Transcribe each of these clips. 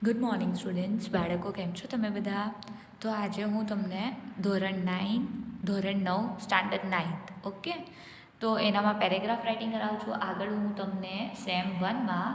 Good morning students. બાળકો કેમ છો તમે બધા? તો આજે હું તમને ધોરણ 9 સ્ટાન્ડર્ડ 9 ઓકે, તો એનામાં પેરેગ્રાફ રાઇટિંગ કરાવું છું. આગળ હું તમને સેમ 1માં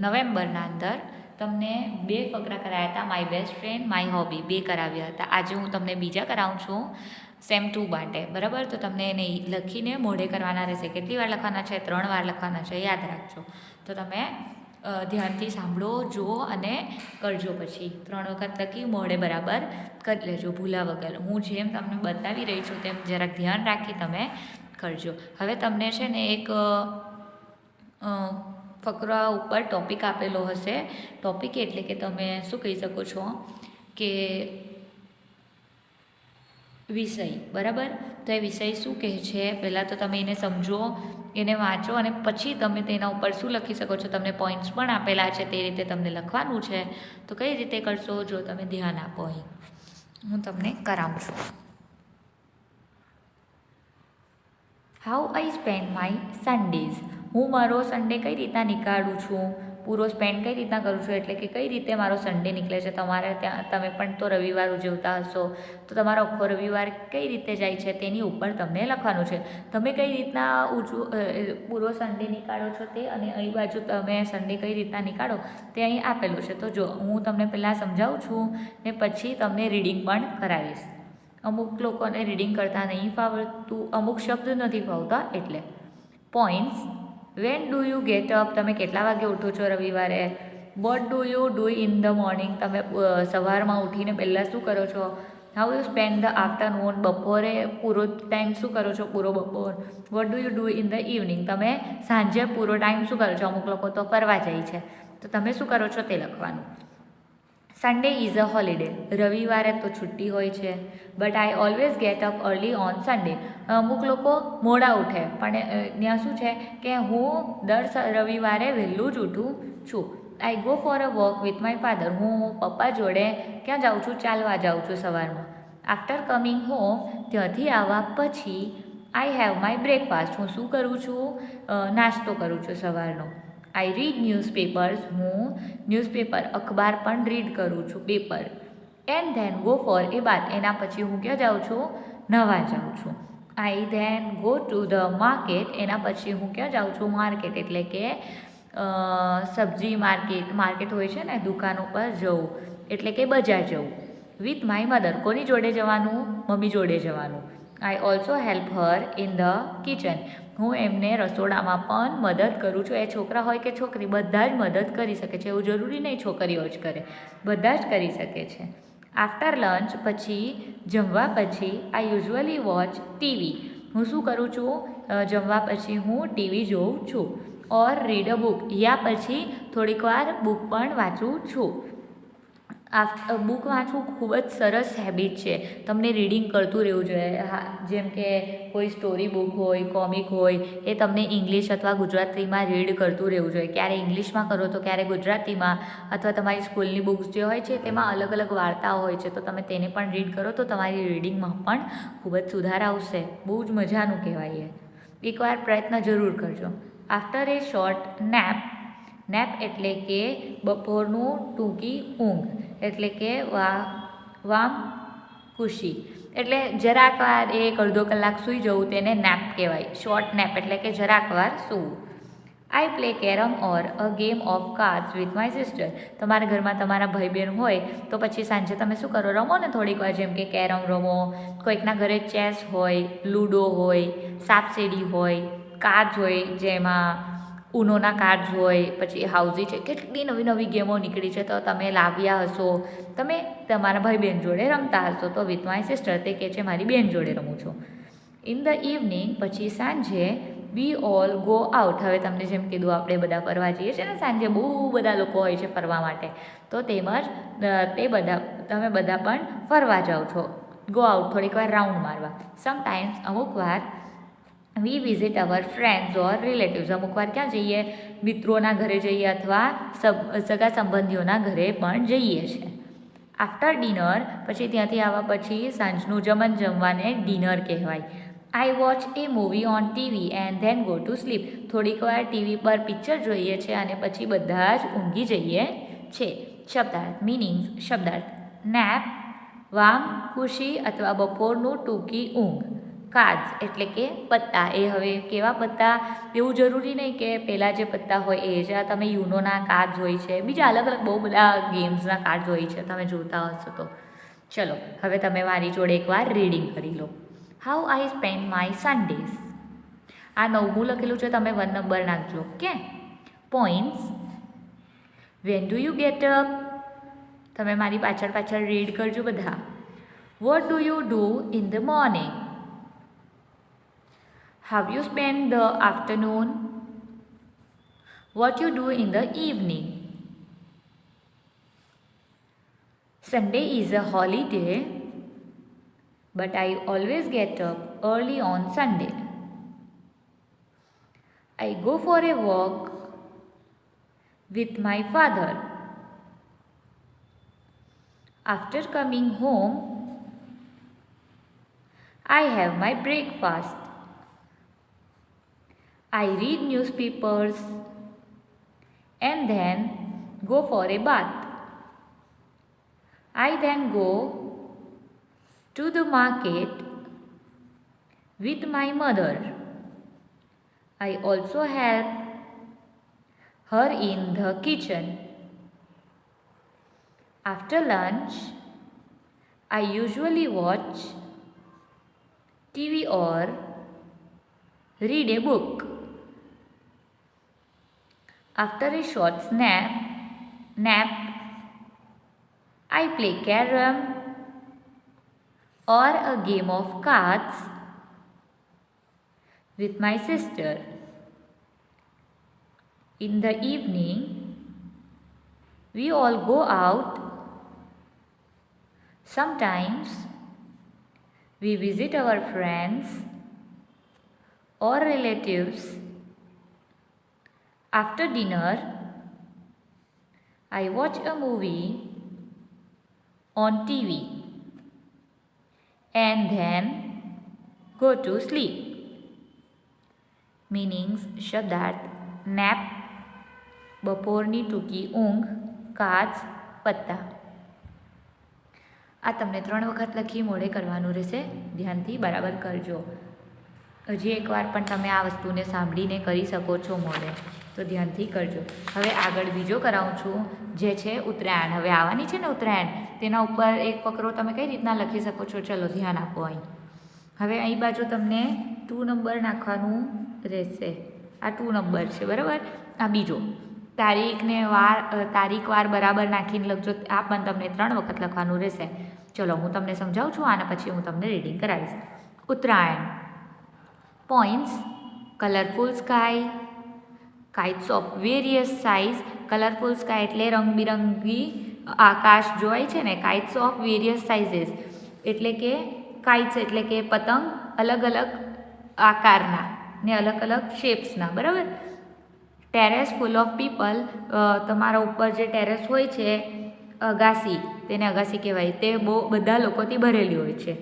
નવેમ્બરના અંદર તમને 2 ફકરા કરાયા હતા. My best friend, my hobby 2 કરાવ્યા હતા. આજે હું તમને બીજા કરાવું છું સેમ 2 માટે, બરાબર? તો તમને એને લખીને મોઢે કરવાના રહેશે. કેટલી વાર લખવાના છે? 3 વાર લખવાના છે, યાદ રાખજો. તો તમે ધ્યાનથી સાંભળો, જુઓ અને કરજો. પછી 3 વખત લખી મોઢે બરાબર કરી લેજો, ભૂલા વગર. હું જેમ તમને બતાવી રહી છું તેમ જરાક ધ્યાન રાખી તમે કરજો. હવે તમને છે ને એક ફકરા ઉપર ટૉપિક આપેલો હશે. ટૉપિક એટલે કે તમે શું કહી શકો છો કે વિષય, બરાબર? તો એ વિષય શું કહે છે પહેલાં તો તમે એને સમજો, એને વાંચો અને પછી તમે તેના ઉપર શું લખી શકો છો. તમને પોઈન્ટ્સ પણ આપેલા છે, તે રીતે તમને લખવાનું છે. તો કઈ રીતે કરશો જો તમે ધ્યાન આપો. અહીં હું તમને કરાવું છું. How I spend my Sundays. હું મારો સન્ડે કઈ રીતના નીકાળું છું, પૂરો સ્પેન્ડ કઈ રીતના કરું છું, એટલે કે કઈ રીતે મારો સન્ડે નીકળે છે. તમારે ત્યાં તમે પણ તો રવિવાર ઉજવતા હશો, તો તમારો આખો રવિવાર કઈ રીતે જાય છે તેની ઉપર તમને લખવાનું છે. તમે કઈ રીતના પૂરો સન્ડે નીકાળો છો તે, અને અહીં બાજુ તમે સન્ડે કઈ રીતના નીકાળો તે અહીં આપેલું છે. તો જો હું તમને પહેલાં સમજાવું છું ને પછી તમને રીડિંગ પણ કરાવીશ. અમુક લોકોને રીડિંગ કરતાં નહીં ફાવતું, અમુક શબ્દ નથી ફાવતા એટલે. Points: when do you get up, તમે કેટલા વાગે ઉઠો છો રવિવારે. Vote do you do in the morning, તમે સવારમાં ઉઠીને પહેલાં શું કરો છો. How you spend the afternoon, બપોરે પૂરો ટાઈમ શું કરો છો, પૂરો બપોર. Vote do you do in the evening, તમે સાંજે પૂરો ટાઈમ શું કરો છો. અમુક લોકો તો ફરવા જાય છે, તો તમે શું કરો છો તે લખવાનું. સન્ડે ઇઝ અ હોલિડે, રવિવારે તો છુટ્ટી હોય છે. But I always get up early on Sunday, અમુક લોકો મોડા ઉઠે પણ ત્યાં શું છે કે હું દર રવિવારે વહેલું જ ઉઠું છું. I go for a walk with my father, હું પપ્પા જોડે ક્યાં જાઉં છું, ચાલવા જાઉં છું સવારમાં. આફ્ટર કમિંગ હોમ, ત્યાંથી આવવા પછી આઈ હેવ માય બ્રેકફાસ્ટ, હું શું કરું છું, નાસ્તો કરું છું સવારનો. આઈ રીડ ન્યૂઝપેપર્સ, હું ન્યૂઝપેપર અખબાર પણ રીડ કરું છું, paper. And then go for a bath, એના પછી હું ક્યાં જાઉં છું, નવા જાઉં છું. I then go to the market, એના પછી હું ક્યાં જાઉં છું, માર્કેટ એટલે કે સબ્જી માર્કેટ. માર્કેટ હોય છે ને, દુકાન ઉપર જવું એટલે કે બજાર જવું. વિથ માય મધર, કોની જોડે જવાનું, મમ્મી જોડે જવાનું. I also help her in the kitchen, હું એમને રસોડામાં પણ મદદ કરું છું. એ છોકરા હોય કે છોકરી, બધા જ મદદ કરી શકે છે. એવું જરૂરી નહીં છોકરીઓ જ કરે, બધા જ કરી શકે છે. આફ્ટર લંચ, પછી જમવા પછી આઈ યુઝ્યુઅલી વોચ ટીવી, હું શું કરું છું, જમવા પછી હું ટીવી જોઉં છું. ઓર રીડ અ બુક, યા પછી થોડીક વાર બુક પણ વાંચું છું. બુક વાંચવું ખૂબ જ સરસ હેબિટ છે. તમને રીડિંગ કરતું રહેવું જોઈએ. હા, જેમ કે કોઈ સ્ટોરી બુક હોય, કોમિક હોય, એ તમને ઇંગ્લિશ અથવા ગુજરાતીમાં રીડ કરતું રહેવું જોઈએ. ક્યારે ઇંગ્લિશમાં કરો તો ક્યારે ગુજરાતીમાં, અથવા તમારી સ્કૂલની બુક્સ જે હોય છે તેમાં અલગ અલગ વાર્તાઓ હોય છે, તો તમે તેને પણ રીડ કરો તો તમારી રીડિંગમાં પણ ખૂબ જ સુધાર આવશે. બહુ જ મજાનું કહેવાય. એકવાર પ્રયત્ન જરૂર કરજો. આફ્ટર એ શોર્ટ નેપ, નેપ એટલે કે બપોરનું ટૂંકી ઊંઘ, એટલે કે વામ ખુશી, એટલે જરાક વાર 1-અડધો કલાક સૂઈ જવું તેને નેપ કહેવાય. શોર્ટ નેપ એટલે કે જરાક વાર સૂવું. I play carrom or a game of cards with my sister, તમારા ઘરમાં તમારા ભાઈ બહેન હોય તો પછી સાંજે તમે શું કરો, રમો ને થોડીક વાર. જેમ કે કેરમ રમો, કોઈકના ઘરે ચેસ હોય, લૂડો હોય, સાપસીડી હોય, કાર્ડ્સ હોય જેમાં ઉનોના કાર્ડ્સ હોય, પછી હાઉઝી છે, કેટલી નવી નવી ગેમો નીકળી છે. તો તમે લાવ્યા હશો, તમે તમારા ભાઈ બહેન જોડે રમતા હશો. તો વિથ માય સિસ્ટર, તે કહે છે મારી બહેન જોડે રમું છું. ઇન ધ ઇવનિંગ, પછી સાંજે વી ઓલ ગો આઉટ, હવે તમને જેમ કીધું આપણે બધા ફરવા જઈએ છીએ ને સાંજે, બહુ બધા લોકો હોય છે ફરવા માટે, તો તેમજ તમે બધા પણ ફરવા જાઓ છો. ગો આઉટ, થોડીક વાર રાઉન્ડ મારવા. સમટાઈમ્સ, અમુક વાર we visit our friends or relatives, અમુક વાર ક્યાં જઈએ, મિત્રોના ઘરે જઈએ અથવા સગા સંબંધીઓના ઘરે પણ જઈએ છીએ. આફ્ટર ડિનર, પછી ત્યાંથી આવવા પછી સાંજનું જમવાને ડિનર કહેવાય. આઈ watch A movie on TV and then go to sleep. થોડીક વાર ટીવી પર પિક્ચર જોઈએ છે અને પછી બધા જ ઊંઘી જઈએ છે. શબ્દાર્થ મીનિંગ્સ. શબ્દાર્થ નેપ વામ ખુશી અથવા બપોરનું ટૂંકી ઊંઘ. કાર્ડ્સ એટલે કે પત્તા. એ હવે કેવા પત્તા એવું જરૂરી નહીં કે પહેલાં જે પત્તા હોય એ જ. આ તમે યુનોના કાર્ડ્સ હોય છે, બીજા અલગ અલગ બહુ બધા ગેમ્સના કાર્ડ્સ હોય છે, તમે જોતા હશો તો. ચલો હવે તમે મારી જોડે એકવાર રીડિંગ કરી લો. How I spend my Sundays. આ 9મું લખેલું છે, તમે 1 નંબર નાખજો. Okay. Points. When do you get up. તમે મારી પાછળ રીડ કરજો બધા. What do you do in the morning. How you spend the afternoon. What you do in the evening. Sunday is a holiday, but I always get up early on Sunday. I go for a walk with my father. After coming home, I have my breakfast. I read newspapers and then go for a bath. I then go to the market with my mother. I also help her in the kitchen. After lunch, I usually watch TV or read a book. After a short nap, I play carom or a game of cards with my sister. In the evening, we all go out. Sometimes we visit our friends or relatives. After dinner, I watch a movie on TV and then go to sleep. Meanings. શબ્દાર્થ nap બપોરની ટૂંકી ઊંઘ. Cards પત્તા. આ તમને 3 વખત લખી મોઢે કરવાનું રહેશે. ધ્યાનથી બરાબર કરજો. હજી એકવાર પણ તમે આ વસ્તુને સાંભળીને કરી શકો છો મોઢે, તો ધ્યાનથી કરજો. હવે આગળ બીજો કરાવું છું, જે છે ઉત્તરાયણ. હવે આવવાની છે ને ઉત્તરાયણ, તેના ઉપર એક ફકરો તમે કઈ રીતના લખી શકો છો. ચલો ધ્યાન આપો. અહીં હવે અહીં બાજુ તમને 2 નંબર નાખવાનું રહેશે. આ 2 નંબર છે, બરાબર. આ બીજો તારીખ વાર બરાબર નાખીને લખજો. આ પણ તમને 3 વખત લખવાનું રહેશે. ચલો હું તમને સમજાવું છું, આના પછી હું તમને રીડિંગ કરાવીશ. Uttarayan. Points. Colourful sky. Kites of various size. Colourful sky એટલે રંગબિરંગી આકાશ જોવાય છે ને. કાઇટ્સ ઓફ વેરિયસ સાઇઝીસ એટલે કે કાઇટ્સ એટલે કે પતંગ અલગ અલગ આકારના ને અલગ અલગ શેપ્સના, બરાબર. Terrace full of people. તમારા ઉપર જે ટેરેસ હોય છે, અગાસી, તેને અગાસી કહેવાય, તે બધા લોકોથી ભરેલી હોય છે.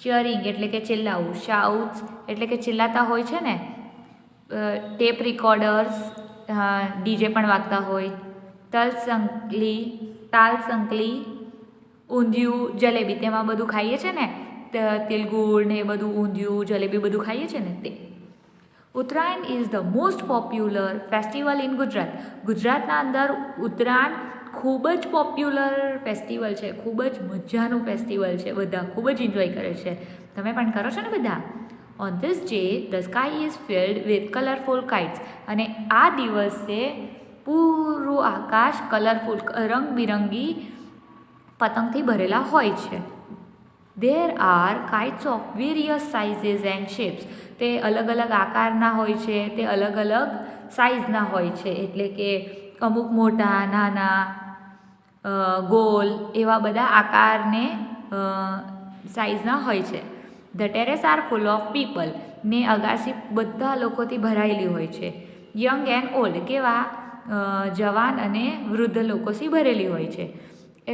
ચિયરિંગ એટલે કે ચિલ્લાવું. શાઉટ્સ એટલે કે ચિલ્લાતા હોય છે ને. ટેપ રેકોર્ડર્સ, ડીજે પણ વાગતા હોય. તાલ સંકલી, ઊંધિયું, જલેબી, તેમાં બધું ખાઈએ છે ને, તિલગુડ ને બધું, ઊંધિયું, જલેબી બધું ખાઈએ છે ને તે. Uttarayan is the most popular festival in Gujarat. ગુજરાતના અંદર ઉત્તરાયણ ખૂબ જ પોપ્યુલર ફેસ્ટિવલ છે, ખૂબ જ મજાનું ફેસ્ટિવલ છે. બધા ખૂબ જ એન્જોય કરે છે. તમે પણ કરો છો ને બધા. On this day, the sky is filled with colorful kites. અને આ દિવસે પૂરું આકાશ કલરફુલ રંગબિરંગી પતંગથી ભરેલા હોય છે. There are kites of various sizes and shapes. તે અલગ અલગ આકારના હોય છે, તે અલગ અલગ સાઇઝના હોય છે. એટલે કે અમુક મોટા, નાના, ગોલ, એવા બધા આકારને સાઇઝના હોય છે. The terrace R full of people. ને અગાસી બધા લોકોથી ભરાયેલી હોય છે. યંગ એન્ડ ઓલ્ડ, કેવા જવાન અને વૃદ્ધ લોકોથી ભરેલી હોય છે.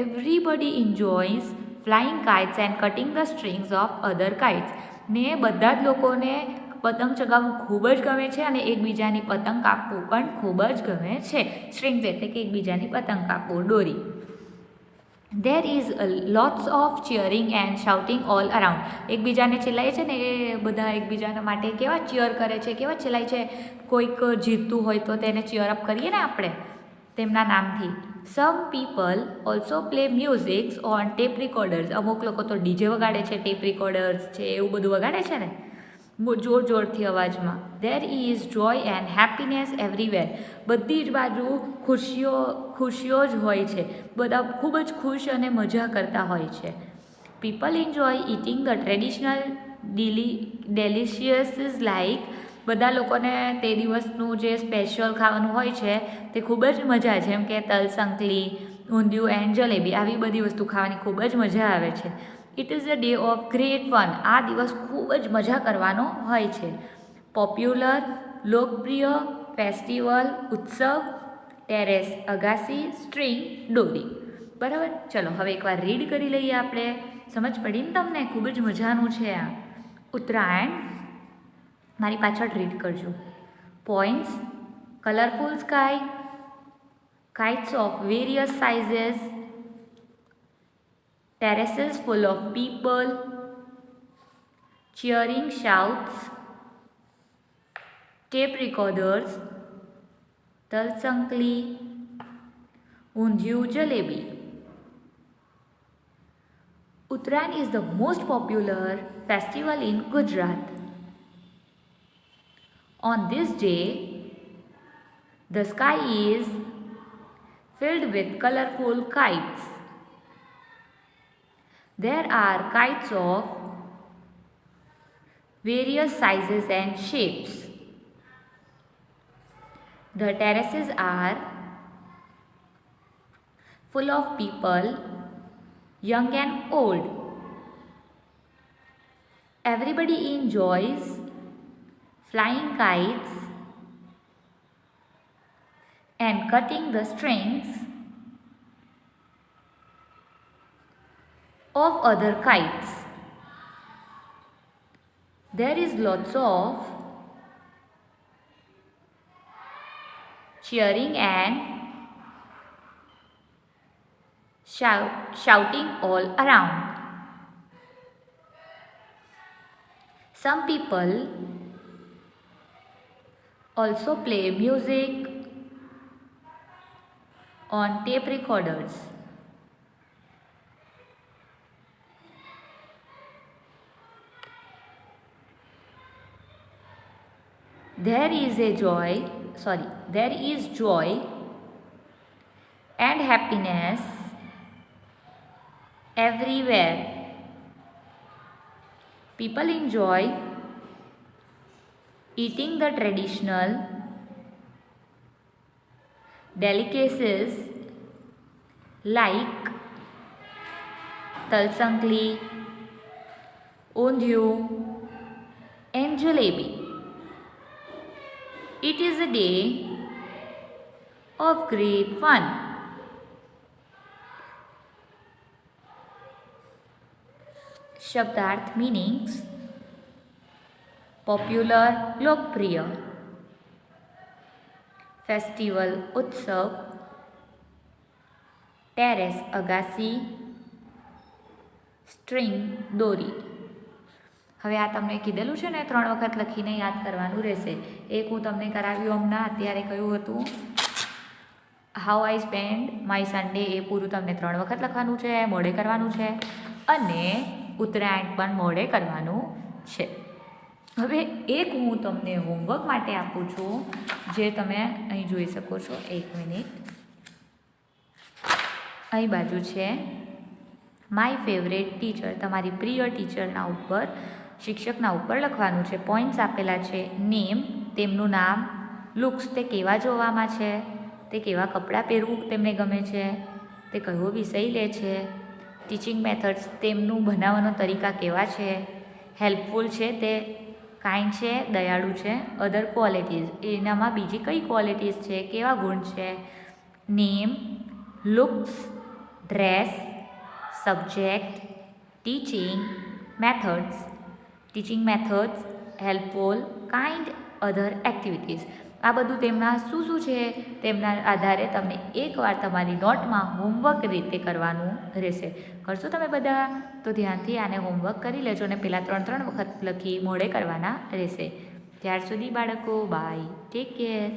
Everybody એન્જોયઝ flying kites and cutting the strings of other kites. ને બધા જ લોકોને પતંગ ચગાવવું ખૂબ જ ગમે છે અને એકબીજાની પતંગ કાપવું પણ ખૂબ જ ગમે છે. સ્ટ્રિંગ્સ એટલે કે એકબીજાની પતંગ કાપવું, દોરી. There is lots of cheering and shouting all around. એકબીજાને ચિલ્લાય છે ને એ બધા એકબીજાના માટે કેવા ચીયર કરે છે, કેવા ચિલ્લાય છે. કોઈક જીતતું હોય તો તેને ચીયર અપ કરીએ ને આપણે તેમના નામથી. Some people also play music on tape recorders. અમુક લોકો તો ડીજે વગાડે છે, ટેપ રિકોર્ડર્સ છે, એવું બધું વગાડે છે ને જોર જોરથી અવાજમાં. There is joy and happiness everywhere. બધી જ બાજુ ખુશીઓ જ હોય છે. બધા ખૂબ જ ખુશ અને મજા કરતા હોય છે. People enjoy eating the traditional delicious like. બધા લોકોને તે દિવસનું જે સ્પેશિયલ ખાવાનું હોય છે તે ખૂબ જ મજા, જેમ કે તલ સંકલી, ઊંધિયું એન્ડ જલેબી, આવી બધી વસ્તુ ખાવાની ખૂબ જ મજા આવે છે. It is a day of great fun. આ દિવસ ખૂબ જ મજા કરવાનો હોય છે. પોપ્યુલર, લોકપ્રિય, ફેસ્ટિવલ, ઉત્સવ, ટેરેસ, અગાસી, સ્ટ્રિંગ, દોરી. બરાબર, ચલો હવે એકવાર રીડ કરી લઈએ આપણે. સમજ પડી ને તમને? ખૂબ જ મજાનું છે આ ઉત્તરાયણ. મારી પાછળ રીડ કરજો. Points: colourful sky, kites of various sizes, terraces full of people, cheering shouts, tape recorders, talsankli, undhiyu jalebi. Uttarayan is the most popular festival in Gujarat. On this day, the sky is filled with colorful kites. There are kites of various sizes and shapes. The terraces are full of people, young and old. Everybody enjoys flying kites and cutting the strings of other kites. There is lots of cheering and shouting all around. Some people also play music on tape recorders. There is joy and happiness everywhere. People enjoy eating the traditional delicacies like talsankli, undhiyu and jalebi. It is a day of great fun. शब्दार्थ meanings: popular लोकप्रिय, festival उत्सव, terrace Agassi, string दोरी. હવે આ તમને કીધેલું છે ને 3 વખત લખીને યાદ કરવાનું રહેશે. એક હું તમને કરાવ્યું હમણાં અત્યારે કયું હતું, how I spend my Sunday, એ પૂરું તમને 3 વખત લખવાનું છે, મોડે કરવાનું છે. અને ઉત્તરાયણ પણ મોડે કરવાનું છે. હવે એક હું તમને હોમવર્ક માટે આપું છું, જે તમે અહીં જોઈ શકો છો. 1 મિનિટ, અહીં બાજુ છે માય ફેવરેટ ટીચર. તમારી પ્રિય ટીચરના ઉપર, શિક્ષકના ઉપર લખવાનું છે. પોઈન્ટ્સ આપેલા છે: નેમ, તેમનું નામ, લુક્સ, તે કેવા જોવામાં છે, તે કેવા કપડાં પહેરવું તેમને ગમે છે, તે કયો વિષય લે છે, ટીચિંગ મેથડ્સ, તેમનું ભણાવવાનો તરીકા કેવા છે, હેલ્પફુલ છે, તે કાઇન્ડ છે, દયાળુ છે, અધર ક્વોલિટીઝ, એનામાં બીજી કઈ ક્વોલિટીઝ છે, કેવા ગુણ છે, name, looks, dress, subject, teaching methods, teaching methods, helpful, kind, other activities. આ બધું તેમના શું શું છે તેમના આધારે તમને એકવાર તમારી નોટમાં હોમવર્ક રીતે કરવાનું રહેશે. કરશો તમે બધા? તો ધ્યાનથી આને હોમવર્ક કરી લેજો અને પહેલાં 3 વખત લખી મોડે કરવાના રહેશે. ત્યાર સુધી બાળકો, બાય, ટેક કેર.